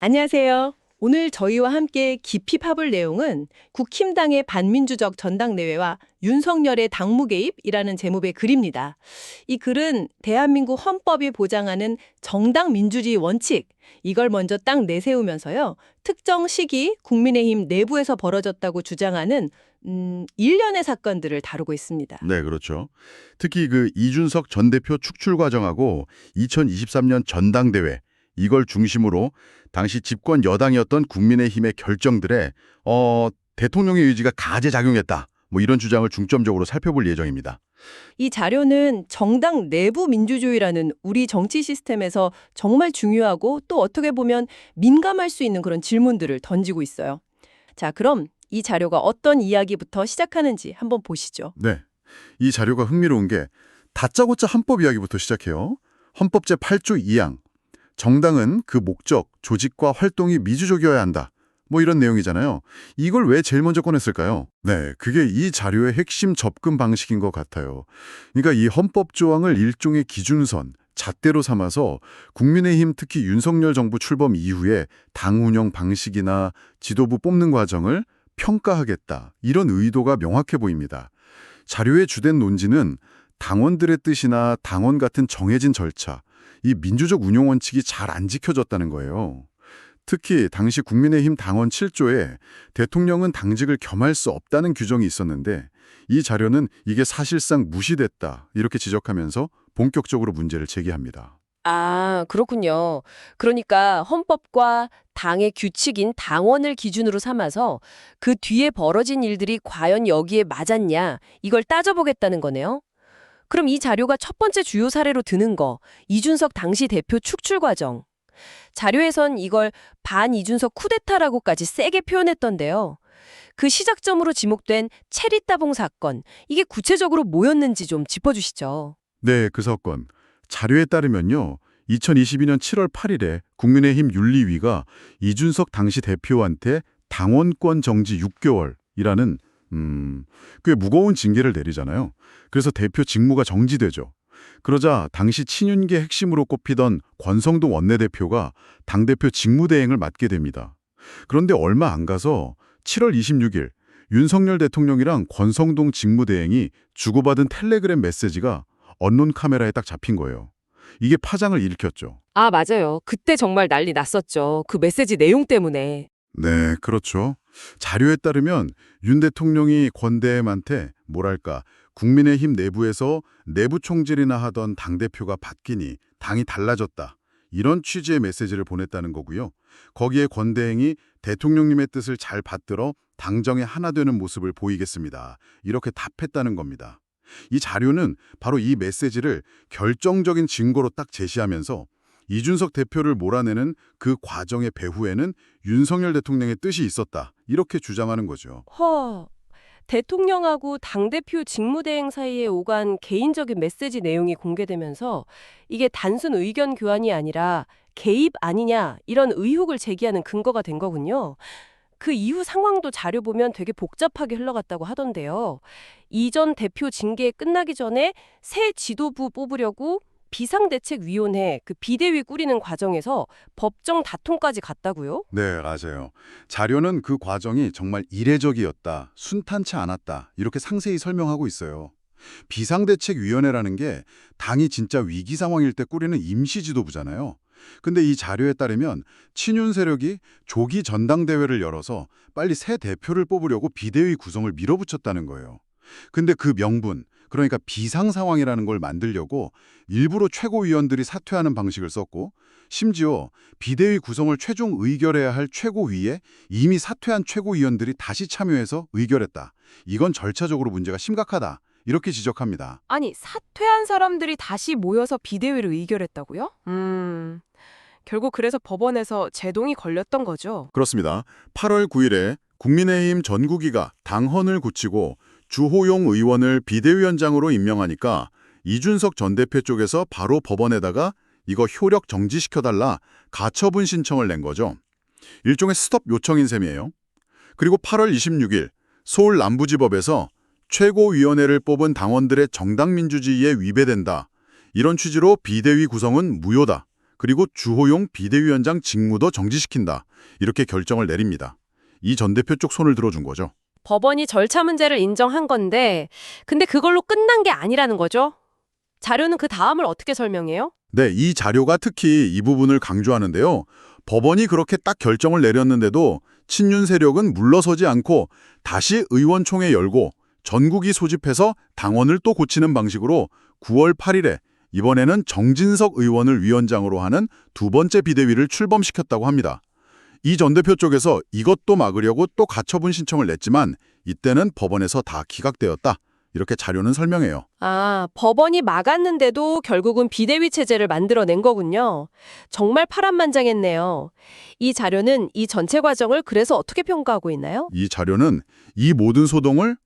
안녕하세요. 오늘 저희와 함께 깊이 파볼 내용은 국힘당의 반민주적 전당대회와 윤석열의 당무 개입이라는 제목의 글입니다. 이 글은 대한민국 헌법이 보장하는 정당 민주주의 원칙, 이걸 먼저 딱 내세우면서요. 특정 시기 국민의힘 내부에서 벌어졌다고 주장하는 일련의 사건들을 다루고 있습니다. 네, 그렇죠. 특히 그 이준석 전 대표 축출 과정하고 2023년 전당대회 이걸 중심으로 당시 집권 여당이었던 국민의힘의 결정들에 대통령의 의지가 가제작용했다. 뭐 이런 주장을 중점적으로 살펴볼 예정입니다. 이 자료는 정당 내부 민주주의라는 우리 정치 시스템에서 정말 중요하고 또 어떻게 보면 민감할 수 있는 그런 질문들을 던지고 있어요. 자, 그럼 이 자료가 어떤 이야기부터 시작하는지 한번 보시죠. 네. 이 자료가 흥미로운 게 다짜고짜 헌법 이야기부터 시작해요. 헌법 제8조 2항. 정당은 그 목적, 조직과 활동이 미주적이어야 한다. 뭐 이런 내용이잖아요. 이걸 왜 제일 먼저 꺼냈을까요? 네, 그게 이 자료의 핵심 접근 방식인 것 같아요. 그러니까 이 헌법 조항을 일종의 기준선, 잣대로 삼아서 국민의힘 특히 윤석열 정부 출범 이후에 당 운영 방식이나 지도부 뽑는 과정을 평가하겠다. 이런 의도가 명확해 보입니다. 자료의 주된 논지는 당원들의 뜻이나 당원 같은 정해진 절차, 이 민주적 운영 원칙이 잘 안 지켜졌다는 거예요. 특히 당시 국민의힘 당원 7조에 대통령은 당직을 겸할 수 없다는 규정이 있었는데 이 자료는 이게 사실상 무시됐다 이렇게 지적하면서 본격적으로 문제를 제기합니다. 아, 그렇군요. 그러니까 헌법과 당의 규칙인 당원을 기준으로 삼아서 그 뒤에 벌어진 일들이 과연 여기에 맞았냐, 이걸 따져보겠다는 거네요. 그럼 이 자료가 첫 번째 주요 사례로 드는 거, 이준석 당시 대표 축출 과정. 자료에선 이걸 반이준석 쿠데타라고까지 세게 표현했던데요. 그 시작점으로 지목된 체리따봉 사건, 이게 구체적으로 뭐였는지 좀 짚어주시죠. 네, 그 사건. 자료에 따르면요. 2022년 7월 8일에 국민의힘 윤리위가 이준석 당시 대표한테 당원권 정지 6개월이라는 꽤 무거운 징계를 내리잖아요. 그래서 대표 직무가 정지되죠. 그러자 당시 친윤계 핵심으로 꼽히던 권성동 원내대표가 당대표 직무대행을 맡게 됩니다. 그런데 얼마 안 가서 7월 26일 윤석열 대통령이랑 권성동 직무대행이 주고받은 텔레그램 메시지가 언론 카메라에 딱 잡힌 거예요. 이게 파장을 일으켰죠. 아, 맞아요. 그때 정말 난리 났었죠. 그 메시지 내용 때문에. 네, 그렇죠. 자료에 따르면 윤 대통령이 권대행한테 뭐랄까 국민의힘 내부에서 내부 총질이나 하던 당대표가 바뀌니 당이 달라졌다. 이런 취지의 메시지를 보냈다는 거고요. 거기에 권대행이 대통령님의 뜻을 잘 받들어 당정에 하나 되는 모습을 보이겠습니다. 이렇게 답했다는 겁니다. 이 자료는 바로 이 메시지를 결정적인 증거로 딱 제시하면서 이준석 대표를 몰아내는 그 과정의 배후에는 윤석열 대통령의 뜻이 있었다. 이렇게 주장하는 거죠. 대통령하고 당대표 직무대행 사이에 오간 개인적인 메시지 내용이 공개되면서 이게 단순 의견 교환이 아니라 개입 아니냐 이런 의혹을 제기하는 근거가 된 거군요. 그 이후 상황도 자료 보면 되게 복잡하게 흘러갔다고 하던데요. 이전 대표 징계 끝나기 전에 새 지도부 뽑으려고 비상대책위원회 그 비대위 꾸리는 과정에서 법정 다툼까지 갔다고요? 네, 맞아요. 자료는 그 과정이 정말 이례적이었다, 순탄치 않았다, 이렇게 상세히 설명하고 있어요. 비상대책위원회라는 게 당이 진짜 위기 상황일 때 꾸리는 임시지도부잖아요. 근데 이 자료에 따르면 친윤 세력이 조기 전당대회를 열어서 빨리 새 대표를 뽑으려고 비대위 구성을 밀어붙였다는 거예요. 근데 그 명분, 그러니까 비상 상황이라는 걸 만들려고 일부러 최고위원들이 사퇴하는 방식을 썼고 심지어 비대위 구성을 최종 의결해야 할 최고위에 이미 사퇴한 최고위원들이 다시 참여해서 의결했다. 이건 절차적으로 문제가 심각하다. 이렇게 지적합니다. 아니, 사퇴한 사람들이 다시 모여서 비대위를 의결했다고요? 결국 그래서 법원에서 제동이 걸렸던 거죠. 그렇습니다. 8월 9일에 국민의힘 전국위가 당헌을 고치고 주호용 의원을 비대위원장으로 임명하니까 이준석 전 대표 쪽에서 바로 법원에다가 이거 효력 정지시켜달라 가처분 신청을 낸 거죠. 일종의 스톱 요청인 셈이에요. 그리고 8월 26일 서울 남부지법에서 최고위원회를 뽑은 당원들의 정당민주주의에 위배된다. 이런 취지로 비대위 구성은 무효다. 그리고 주호용 비대위원장 직무도 정지시킨다. 이렇게 결정을 내립니다. 이 전 대표 쪽 손을 들어준 거죠. 법원이 절차 문제를 인정한 건데 근데 그걸로 끝난 게 아니라는 거죠? 자료는 그 다음을 어떻게 설명해요? 네, 이 자료가 특히 이 부분을 강조하는데요. 법원이 그렇게 딱 결정을 내렸는데도 친윤 세력은 물러서지 않고 다시 의원총회 열고 전국이 소집해서 당원을 또 고치는 방식으로 9월 8일에 이번에는 정진석 의원을 위원장으로 하는 두 번째 비대위를 출범시켰다고 합니다. 이 전 대표 쪽에서 이것도 막으려고 또 가처분 신청을 냈지만 이때는 법원에서 다 기각되었다. 이렇게 자료는 설명해요. 아, 법원이 막았는데도 결국은 비대위 체제를 만들어낸 거군요. 정말 파란만장했네요. 이 자료는 이 전체 과정을 그래서 어떻게 평가하고 있나요? 이 자료는 이 모든 소동을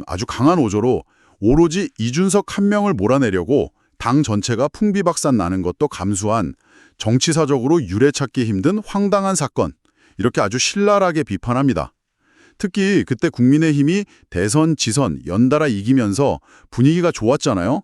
아주 강한 어조로 오로지 이준석 한 명을 몰아내려고 당 전체가 풍비박산 나는 것도 감수한 정치사적으로 유례찾기 힘든 황당한 사건, 이렇게 아주 신랄하게 비판합니다. 특히 그때 국민의힘이 대선, 지선 연달아 이기면서 분위기가 좋았잖아요.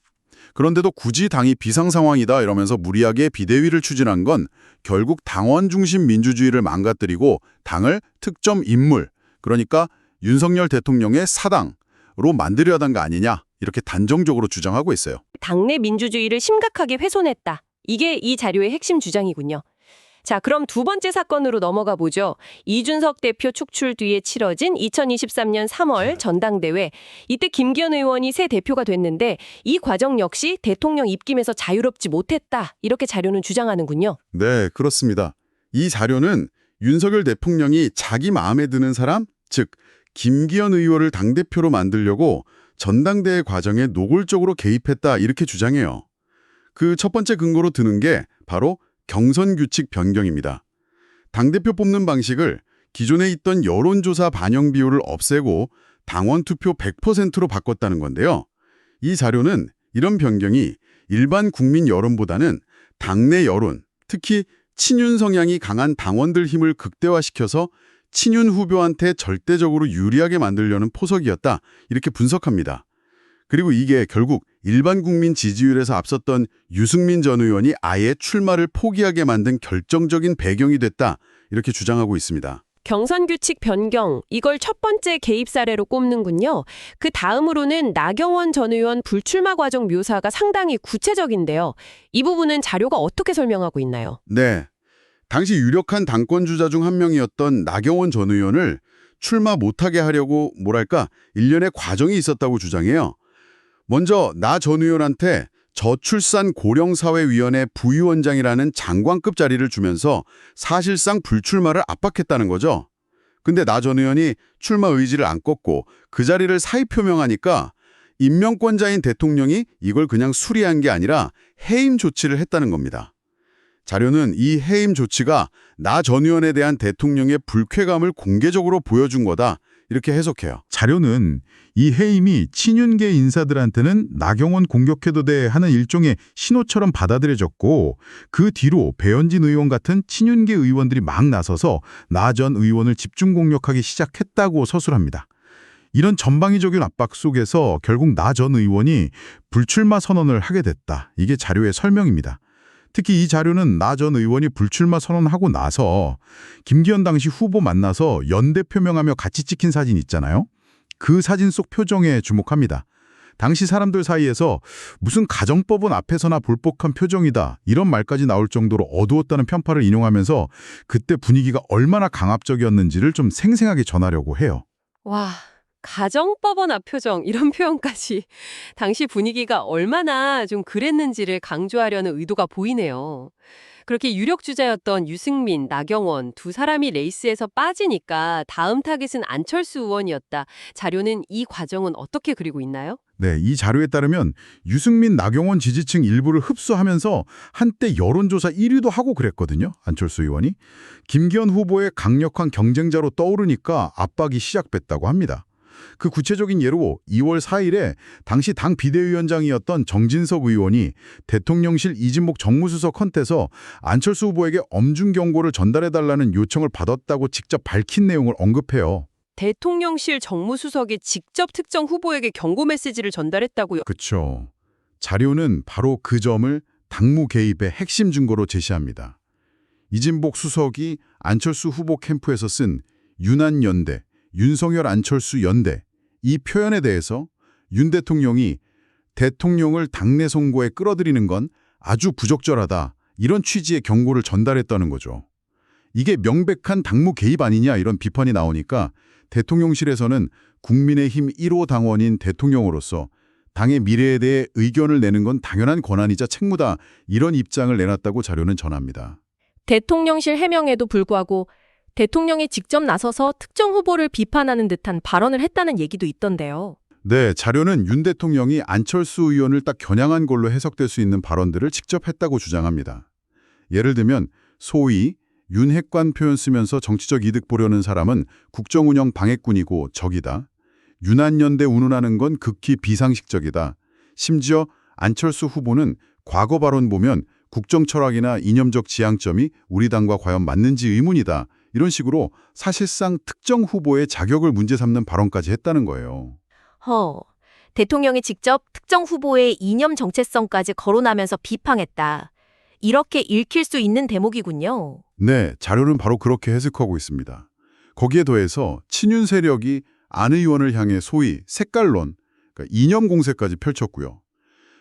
그런데도 굳이 당이 비상 상황이다 이러면서 무리하게 비대위를 추진한 건 결국 당원 중심 민주주의를 망가뜨리고 당을 특정 인물, 그러니까 윤석열 대통령의 사당으로 만들려던 거 아니냐, 이렇게 단정적으로 주장하고 있어요. 당내 민주주의를 심각하게 훼손했다. 이게 이 자료의 핵심 주장이군요. 자, 그럼 두 번째 사건으로 넘어가 보죠. 이준석 대표 축출 뒤에 치러진 2023년 3월 전당대회. 이때 김기현 의원이 새 대표가 됐는데 이 과정 역시 대통령 입김에서 자유롭지 못했다. 이렇게 자료는 주장하는군요. 네, 그렇습니다. 이 자료는 윤석열 대통령이 자기 마음에 드는 사람, 즉 김기현 의원을 당대표로 만들려고 전당대회 과정에 노골적으로 개입했다, 이렇게 주장해요. 그 첫 번째 근거로 드는 게 바로 경선 규칙 변경입니다. 당대표 뽑는 방식을 기존에 있던 여론조사 반영 비율을 없애고 당원 투표 100%로 바꿨다는 건데요. 이 자료는 이런 변경이 일반 국민 여론보다는 당내 여론, 특히 친윤 성향이 강한 당원들 힘을 극대화시켜서 친윤 후보한테 절대적으로 유리하게 만들려는 포석이었다, 이렇게 분석합니다. 그리고 이게 결국 일반 국민 지지율에서 앞섰던 유승민 전 의원이 아예 출마를 포기하게 만든 결정적인 배경이 됐다, 이렇게 주장하고 있습니다. 경선 규칙 변경, 이걸 첫 번째 개입 사례로 꼽는군요. 그 다음으로는 나경원 전 의원 불출마 과정 묘사가 상당히 구체적인데요. 이 부분은 자료가 어떻게 설명하고 있나요? 네, 당시 유력한 당권주자 중 한 명이었던 나경원 전 의원을 출마 못하게 하려고 일련의 과정이 있었다고 주장해요. 먼저 나 전 의원한테 저출산 고령사회위원회 부위원장이라는 장관급 자리를 주면서 사실상 불출마를 압박했다는 거죠. 근데 나 전 의원이 출마 의지를 안 꺾고 그 자리를 사의 표명하니까 임명권자인 대통령이 이걸 그냥 수리한 게 아니라 해임 조치를 했다는 겁니다. 자료는 이 해임 조치가 나 전 의원에 대한 대통령의 불쾌감을 공개적으로 보여준 거다, 이렇게 해석해요. 자료는 이 해임이 친윤계 인사들한테는 나경원 공격해도 돼 하는 일종의 신호처럼 받아들여졌고 그 뒤로 배현진 의원 같은 친윤계 의원들이 막 나서서 나 전 의원을 집중 공격하기 시작했다고 서술합니다. 이런 전방위적인 압박 속에서 결국 나 전 의원이 불출마 선언을 하게 됐다. 이게 자료의 설명입니다. 특히 이 자료는 나 전 의원이 불출마 선언하고 나서 김기현 당시 후보 만나서 연대 표명하며 같이 찍힌 사진 있잖아요. 그 사진 속 표정에 주목합니다. 당시 사람들 사이에서 무슨 가정법원 앞에서나 볼법한 표정이다, 이런 말까지 나올 정도로 어두웠다는 편파를 인용하면서 그때 분위기가 얼마나 강압적이었는지를 좀 생생하게 전하려고 해요. 와, 가정법원 앞 표정, 이런 표현까지 당시 분위기가 얼마나 좀 그랬는지를 강조하려는 의도가 보이네요. 그렇게 유력 주자였던 유승민, 나경원 두 사람이 레이스에서 빠지니까 다음 타겟은 안철수 의원이었다. 자료는 이 과정은 어떻게 그리고 있나요? 네, 이 자료에 따르면 유승민, 나경원 지지층 일부를 흡수하면서 한때 여론조사 1위도 하고 그랬거든요. 안철수 의원이. 김기현 후보의 강력한 경쟁자로 떠오르니까 압박이 시작됐다고 합니다. 그 구체적인 예로 2월 4일에 당시 당 비대위원장이었던 정진석 의원이 대통령실 이진복 정무수석한테서 안철수 후보에게 엄중 경고를 전달해달라는 요청을 받았다고 직접 밝힌 내용을 언급해요. 대통령실 정무수석이 직접 특정 후보에게 경고 메시지를 전달했다고요. 그렇죠. 자료는 바로 그 점을 당무 개입의 핵심 증거로 제시합니다. 이진복 수석이 안철수 후보 캠프에서 쓴 윤안연대, 윤석열 안철수 연대 이 표현에 대해서 윤 대통령이 대통령을 당내 선거에 끌어들이는 건 아주 부적절하다 이런 취지의 경고를 전달했다는 거죠. 이게 명백한 당무 개입 아니냐 이런 비판이 나오니까 대통령실에서는 국민의힘 1호 당원인 대통령으로서 당의 미래에 대해 의견을 내는 건 당연한 권한이자 책무다 이런 입장을 내놨다고 자료는 전합니다. 대통령실 해명에도 불구하고 대통령이 직접 나서서 특정 후보를 비판하는 듯한 발언을 했다는 얘기도 있던데요. 네, 자료는 윤 대통령이 안철수 의원을 딱 겨냥한 걸로 해석될 수 있는 발언들을 직접 했다고 주장합니다. 예를 들면 소위 윤핵관 표현 쓰면서 정치적 이득 보려는 사람은 국정운영 방해꾼이고 적이다. 윤안연대 운운하는 건 극히 비상식적이다. 심지어 안철수 후보는 과거 발언 보면 국정 철학이나 이념적 지향점이 우리 당과 과연 맞는지 의문이다. 이런 식으로 사실상 특정 후보의 자격을 문제 삼는 발언까지 했다는 거예요. 대통령이 직접 특정 후보의 이념 정체성까지 거론하면서 비판했다. 이렇게 읽힐 수 있는 대목이군요. 네, 자료는 바로 그렇게 해석하고 있습니다. 거기에 더해서 친윤 세력이 안 의원을 향해 소위 색깔론, 그러니까 이념 공세까지 펼쳤고요.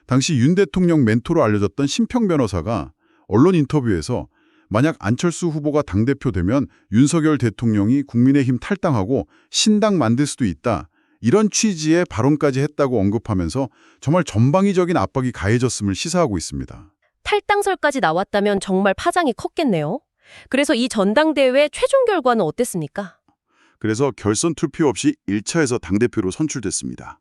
당시 윤 대통령 멘토로 알려졌던 심평 변호사가 언론 인터뷰에서 만약 안철수 후보가 당대표 되면 윤석열 대통령이 국민의힘 탈당하고 신당 만들 수도 있다. 이런 취지의 발언까지 했다고 언급하면서 정말 전방위적인 압박이 가해졌음을 시사하고 있습니다. 탈당설까지 나왔다면 정말 파장이 컸겠네요. 그래서 이 전당대회 최종 결과는 어땠습니까? 그래서 결선 투표 없이 1차에서 당대표로 선출됐습니다.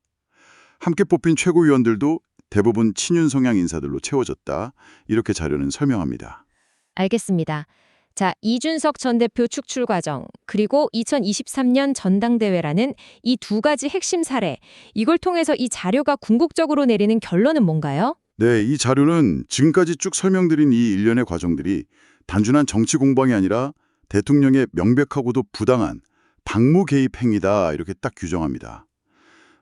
함께 뽑힌 최고위원들도 대부분 친윤 성향 인사들로 채워졌다. 이렇게 자료는 설명합니다. 알겠습니다. 자, 이준석 전 대표 축출 과정, 그리고 2023년 전당대회라는 이 두 가지 핵심 사례, 이걸 통해서 이 자료가 궁극적으로 내리는 결론은 뭔가요? 네, 이 자료는 지금까지 쭉 설명드린 이 일련의 과정들이 단순한 정치 공방이 아니라 대통령의 명백하고도 부당한 당무 개입 행위다 이렇게 딱 규정합니다.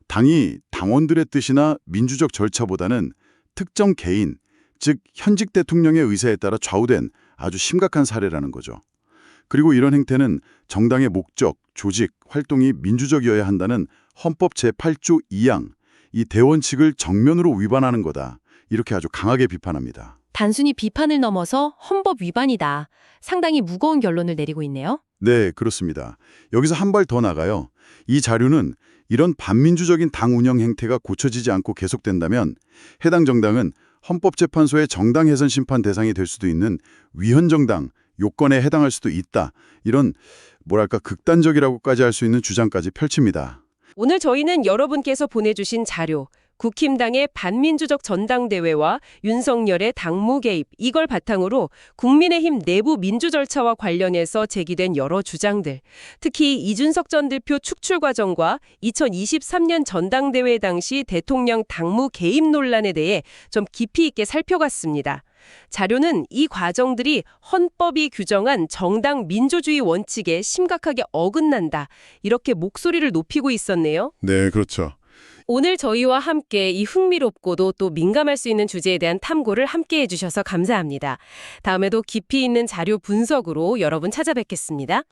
당이 당원들의 뜻이나 민주적 절차보다는 특정 개인, 즉 현직 대통령의 의사에 따라 좌우된 아주 심각한 사례라는 거죠. 그리고 이런 행태는 정당의 목적, 조직, 활동이 민주적이어야 한다는 헌법 제8조 2항, 이 대원칙을 정면으로 위반하는 거다. 이렇게 아주 강하게 비판합니다. 단순히 비판을 넘어서 헌법 위반이다. 상당히 무거운 결론을 내리고 있네요. 네, 그렇습니다. 여기서 한 발 더 나가요. 이 자료는 이런 반민주적인 당 운영 행태가 고쳐지지 않고 계속된다면 해당 정당은 헌법재판소의 정당 해선 심판 대상이 될 수도 있는 위헌정당 요건에 해당할 수도 있다. 이런 뭐랄까 극단적이라고까지 할 수 있는 주장까지 펼칩니다. 오늘 저희는 여러분께서 보내주신 자료, 국힘당의 반민주적 전당대회와 윤석열의 당무 개입, 이걸 바탕으로 국민의힘 내부 민주 절차와 관련해서 제기된 여러 주장들, 특히 이준석 전 대표 축출 과정과 2023년 전당대회 당시 대통령 당무 개입 논란에 대해 좀 깊이 있게 살펴봤습니다. 자료는 이 과정들이 헌법이 규정한 정당 민주주의 원칙에 심각하게 어긋난다, 이렇게 목소리를 높이고 있었네요. 네, 그렇죠. 오늘 저희와 함께 이 흥미롭고도 또 민감할 수 있는 주제에 대한 탐구를 함께 해주셔서 감사합니다. 다음에도 깊이 있는 자료 분석으로 여러분 찾아뵙겠습니다.